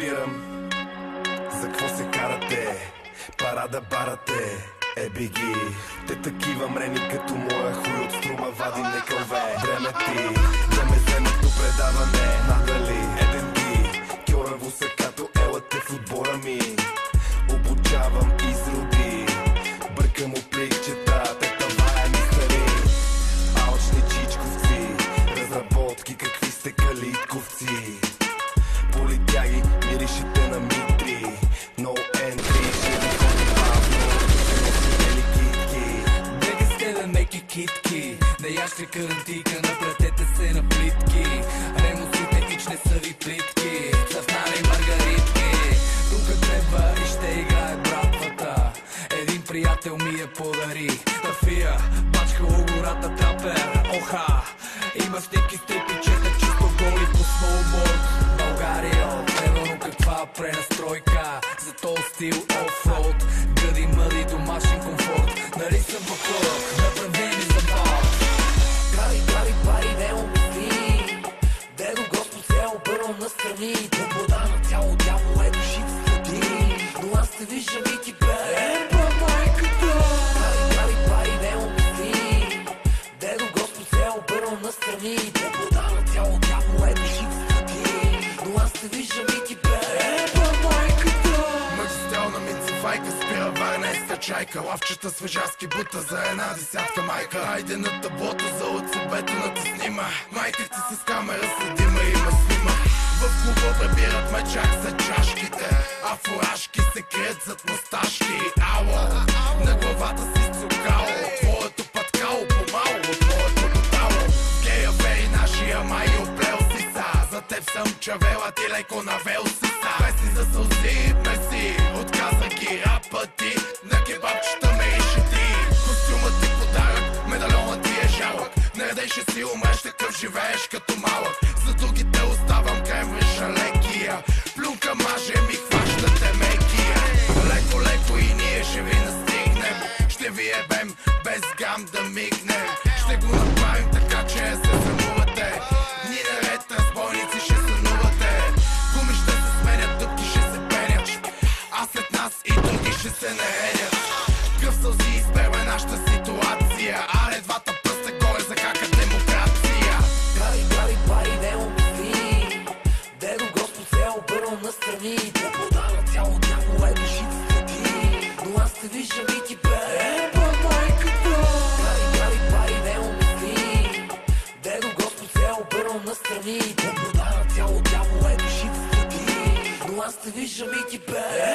разбирам за какво се карате, парада барате, беги. Те такива мрени като моя хуй от Струма вади не кълве. Време ти да ме вземат до предаване. Надали еден ди кьораво са като елате в отбора ми. Обучавам изроди, бъркам опликчета, те тавая ми стари. Алчни чичковци, разработки какви сте калитковци. Политяги, миришите на митри, no entry, ще ви ходи бавно, ще носители китки. Бега сте да меки китки, на яща карантика, напратете се на плитки. Ремусите ич не са ви плитки, цъфнали маргаритки. Тука треба и ще играе братвата, един приятел ми я подари. Тафия, бачкало гората трапер, оха. Има снимки с три пичета, чисто голи по сноуборд. България, евано каква пренастройка, за този стил оффроуд. Гъди мъди, домашен комфорт, нали съм в клуб, направени за бал. Кари, кари, пари, не умисли, дедо Господ се обърнал настрани. Свобода на цяло дявол е души в съди, но аз те виждам и ти бе. Кари, кари, пари, не умисли, дедо Господ се обърнал настрани. Свобода на цяло дявол е души в съди, но аз те виждам и ти бе. Магистрална минцевайка спира варнеска чайка. Лавчета свежарски бута за една десятка майка. Хайде на таблото за отсебето на те снима. Майките с камера следима има снима. В клуба прибират ме чак за чашките, а фуражки се крият зад мусташки. Ало, на главата си цукало, твоето паткало помало, твоето тотало. Гея вей нашия май оплел си са, за теб съм чавела ти леко навел си са. Песни за сълзи, мерси, отказа ги рапа ти, на кебабчета ме иши ти. Костюмът ти подарък, медальонът ти е жалък, наредей ще си умреш, такъв живееш като малък. За другите оставам кремвреша лекия, плюнка маже ми хващате мекия. Леко, леко и ние ще ви настигнем, ще ви ебем без грам да мигнем. Ще го направим така, че се замувате, дни наред разбойници ще сънувате. Гуми ще се сменят, дупки ще се пенят, а след нас и други ще се наредят. Кръв сълзи изберва нашата ситуация, аре двата пръста горе за кака демокрация. Кари, кари, пари, не умисли, дедо Господ се обърнал настрани. Свобода на цяло дявол е души в съди, но аз те виждам и ти бе. Кари, кари, пари, не умисли, дедо Господ се обърнал настрани. Свобода на цяло дявол е души в съди, но аз те виждам и ти бе.